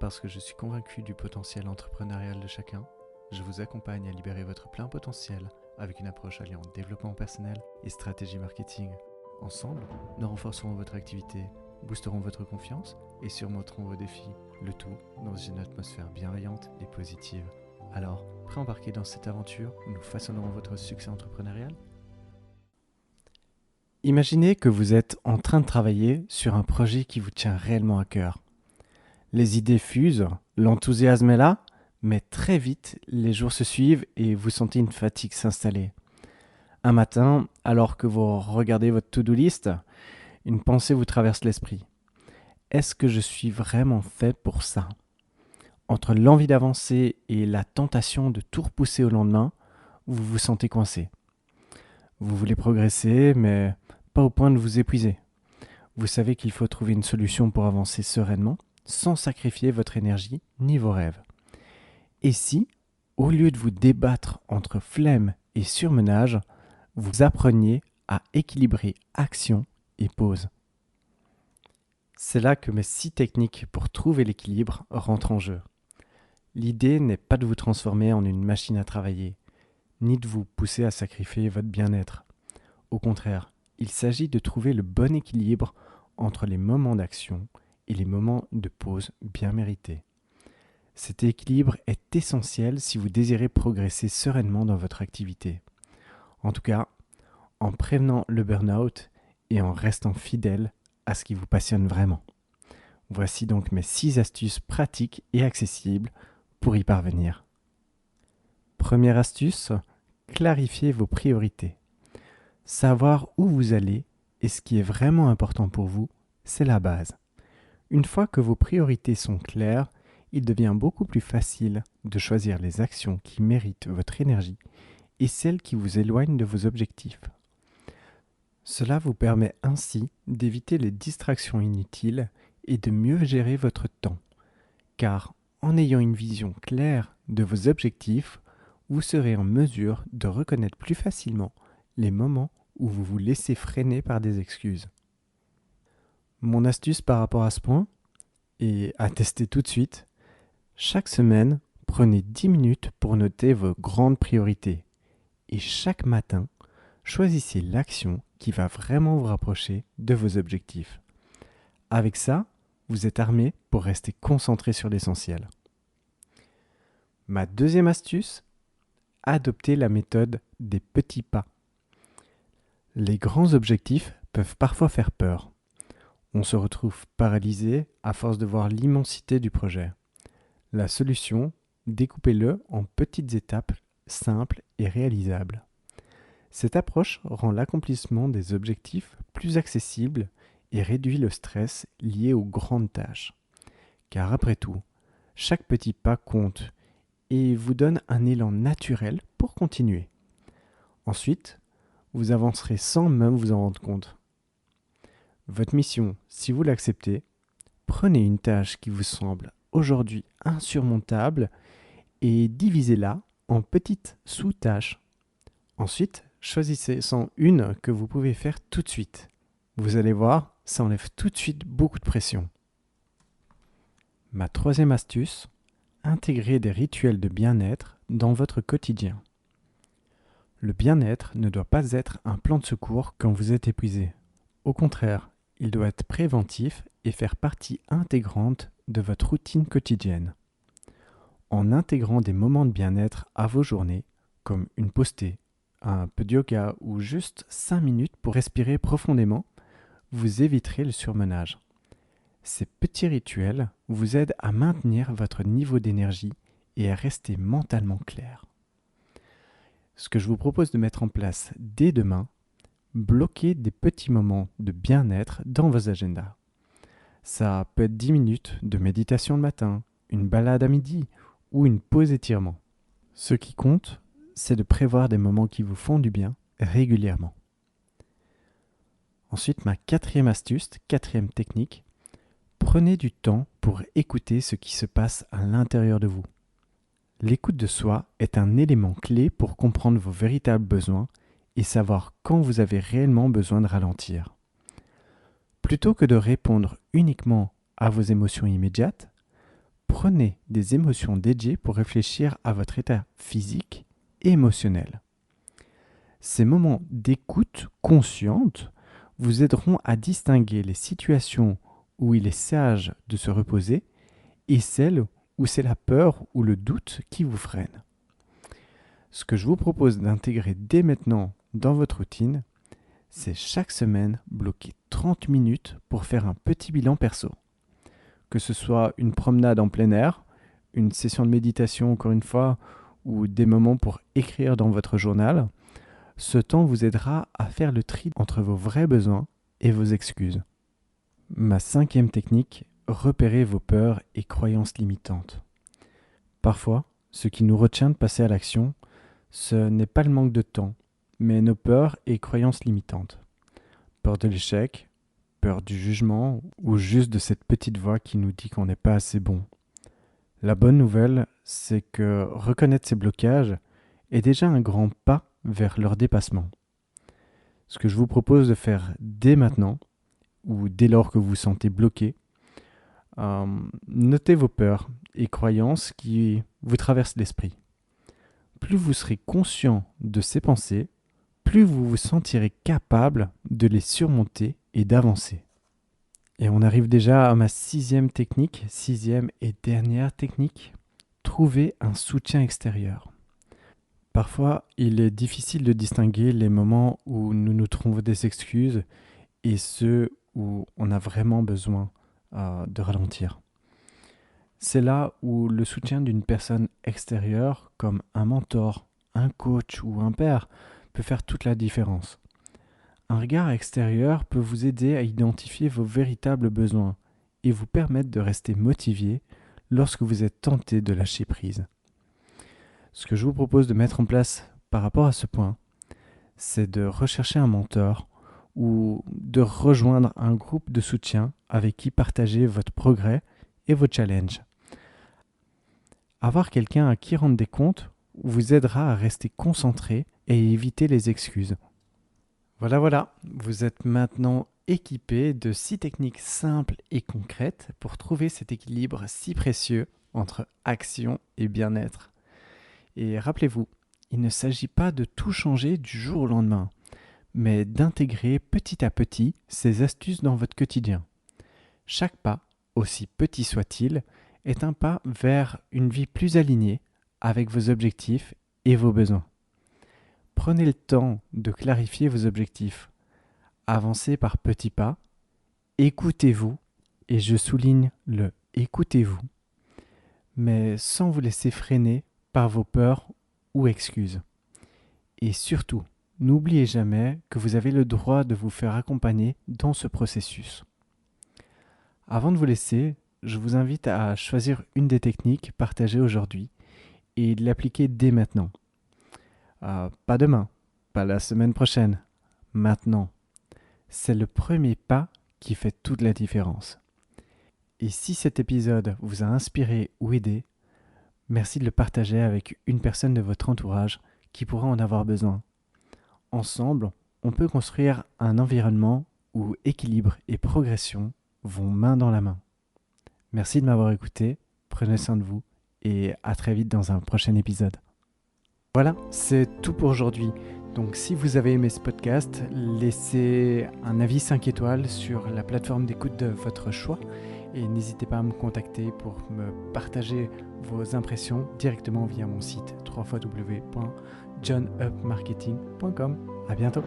Parce que je suis convaincu du potentiel entrepreneurial de chacun, je vous accompagne à libérer votre plein potentiel avec une approche alliant développement personnel et stratégie marketing. Ensemble, nous renforcerons votre activité, boosterons votre confiance et surmonterons vos défis, le tout dans une atmosphère bienveillante et positive. Alors, prêt à embarquer dans cette aventure où nous façonnerons votre succès entrepreneurial ? Imaginez que vous êtes en train de travailler sur un projet qui vous tient réellement à cœur. Les idées fusent, l'enthousiasme est là, mais très vite, les jours se suivent et vous sentez une fatigue s'installer. Un matin, alors que vous regardez votre to-do list, une pensée vous traverse l'esprit. Est-ce que je suis vraiment fait pour ça ? Entre l'envie d'avancer et la tentation de tout repousser au lendemain, vous vous sentez coincé. Vous voulez progresser, mais pas au point de vous épuiser. Vous savez qu'il faut trouver une solution pour avancer sereinement, sans sacrifier votre énergie ni vos rêves. Et si, au lieu de vous débattre entre flemme et surmenage, vous appreniez à équilibrer action et pause ? C'est là que mes 6 techniques pour trouver l'équilibre rentrent en jeu. L'idée n'est pas de vous transformer en une machine à travailler, ni de vous pousser à sacrifier votre bien-être. Au contraire, il s'agit de trouver le bon équilibre entre les moments d'action et les moments de pause bien mérités. Cet équilibre est essentiel si vous désirez progresser sereinement dans votre activité. En tout cas, en prévenant le burn-out et en restant fidèle à ce qui vous passionne vraiment. Voici donc mes 6 astuces pratiques et accessibles pour y parvenir. Première astuce, clarifiez vos priorités. Savoir où vous allez et ce qui est vraiment important pour vous, c'est la base. Une fois que vos priorités sont claires, il devient beaucoup plus facile de choisir les actions qui méritent votre énergie et celles qui vous éloignent de vos objectifs. Cela vous permet ainsi d'éviter les distractions inutiles et de mieux gérer votre temps, car en ayant une vision claire de vos objectifs, vous serez en mesure de reconnaître plus facilement les moments où vous vous laissez freiner par des excuses. Mon astuce par rapport à ce point, et à tester tout de suite, chaque semaine, prenez 10 minutes pour noter vos grandes priorités. Et chaque matin, choisissez l'action qui va vraiment vous rapprocher de vos objectifs. Avec ça, vous êtes armé pour rester concentré sur l'essentiel. Ma deuxième astuce, adoptez la méthode des petits pas. Les grands objectifs peuvent parfois faire peur. On se retrouve paralysé à force de voir l'immensité du projet. La solution, découpez-le en petites étapes simples et réalisables. Cette approche rend l'accomplissement des objectifs plus accessible et réduit le stress lié aux grandes tâches. Car après tout, chaque petit pas compte et vous donne un élan naturel pour continuer. Ensuite, vous avancerez sans même vous en rendre compte. Votre mission, si vous l'acceptez, prenez une tâche qui vous semble aujourd'hui insurmontable et divisez-la en petites sous-tâches. Ensuite, choisissez-en une que vous pouvez faire tout de suite. Vous allez voir, ça enlève tout de suite beaucoup de pression. Ma troisième astuce, intégrez des rituels de bien-être dans votre quotidien. Le bien-être ne doit pas être un plan de secours quand vous êtes épuisé. Au contraire, il doit être préventif et faire partie intégrante de votre routine quotidienne. En intégrant des moments de bien-être à vos journées, comme une pause thé, un peu de yoga ou juste 5 minutes pour respirer profondément, vous éviterez le surmenage. Ces petits rituels vous aident à maintenir votre niveau d'énergie et à rester mentalement clair. Ce que je vous propose de mettre en place dès demain, bloquez des petits moments de bien-être dans vos agendas. Ça peut être 10 minutes de méditation le matin, une balade à midi ou une pause étirement. Ce qui compte, c'est de prévoir des moments qui vous font du bien régulièrement. Ensuite, ma quatrième astuce, quatrième technique, prenez du temps pour écouter ce qui se passe à l'intérieur de vous. L'écoute de soi est un élément clé pour comprendre vos véritables besoins et savoir quand vous avez réellement besoin de ralentir. Plutôt que de répondre uniquement à vos émotions immédiates, Prenez des émotions dédiées pour réfléchir à votre état physique et émotionnel. Ces moments d'écoute consciente vous aideront à distinguer les situations où il est sage de se reposer et celles où c'est la peur ou le doute qui vous freine. Ce que je vous propose d'intégrer dès maintenant dans votre routine, c'est chaque semaine bloquer 30 minutes pour faire un petit bilan perso. Que ce soit une promenade en plein air, une session de méditation encore une fois, ou des moments pour écrire dans votre journal, ce temps vous aidera à faire le tri entre vos vrais besoins et vos excuses. Ma 5e technique, repérez vos peurs et croyances limitantes. Parfois, ce qui nous retient de passer à l'action, ce n'est pas le manque de temps, mais nos peurs et croyances limitantes. Peur de l'échec, peur du jugement ou juste de cette petite voix qui nous dit qu'on n'est pas assez bon. La bonne nouvelle, c'est que reconnaître ces blocages est déjà un grand pas vers leur dépassement. Ce que je vous propose de faire dès maintenant, ou dès lors que vous vous sentez bloqué, notez vos peurs et croyances qui vous traversent l'esprit. Plus vous serez conscient de ces pensées, plus vous vous sentirez capable de les surmonter et d'avancer. Et on arrive déjà à ma 6e technique, 6e et dernière technique, trouver un soutien extérieur. Parfois, il est difficile de distinguer les moments où nous nous trouvons des excuses et ceux où on a vraiment besoin de ralentir. C'est là où le soutien d'une personne extérieure, comme un mentor, un coach ou un père, peut faire toute la différence. Un regard extérieur peut vous aider à identifier vos véritables besoins et vous permettre de rester motivé lorsque vous êtes tenté de lâcher prise. Ce que je vous propose de mettre en place par rapport à ce point, c'est de rechercher un mentor ou de rejoindre un groupe de soutien avec qui partager votre progrès et vos challenges. Avoir quelqu'un à qui rendre des comptes vous aidera à rester concentré et éviter les excuses. Voilà, vous êtes maintenant équipé de 6 techniques simples et concrètes pour trouver cet équilibre si précieux entre action et bien-être. Et rappelez-vous, il ne s'agit pas de tout changer du jour au lendemain, mais d'intégrer petit à petit ces astuces dans votre quotidien. Chaque pas, aussi petit soit-il, est un pas vers une vie plus alignée avec vos objectifs et vos besoins. Prenez le temps de clarifier vos objectifs. Avancez par petits pas. Écoutez-vous, et je souligne le écoutez-vous, mais sans vous laisser freiner par vos peurs ou excuses. Et surtout, n'oubliez jamais que vous avez le droit de vous faire accompagner dans ce processus. Avant de vous laisser, je vous invite à choisir une des techniques partagées aujourd'hui et de l'appliquer dès maintenant. Pas demain, pas la semaine prochaine, maintenant. C'est le premier pas qui fait toute la différence. Et si cet épisode vous a inspiré ou aidé, merci de le partager avec une personne de votre entourage qui pourra en avoir besoin. Ensemble, on peut construire un environnement où équilibre et progression vont main dans la main. Merci de m'avoir écouté, prenez soin de vous et à très vite dans un prochain épisode. Voilà, c'est tout pour aujourd'hui. Donc si vous avez aimé ce podcast, laissez un avis 5 étoiles sur la plateforme d'écoute de votre choix et n'hésitez pas à me contacter pour me partager vos impressions directement via mon site www.johnupmarketing.com. À bientôt.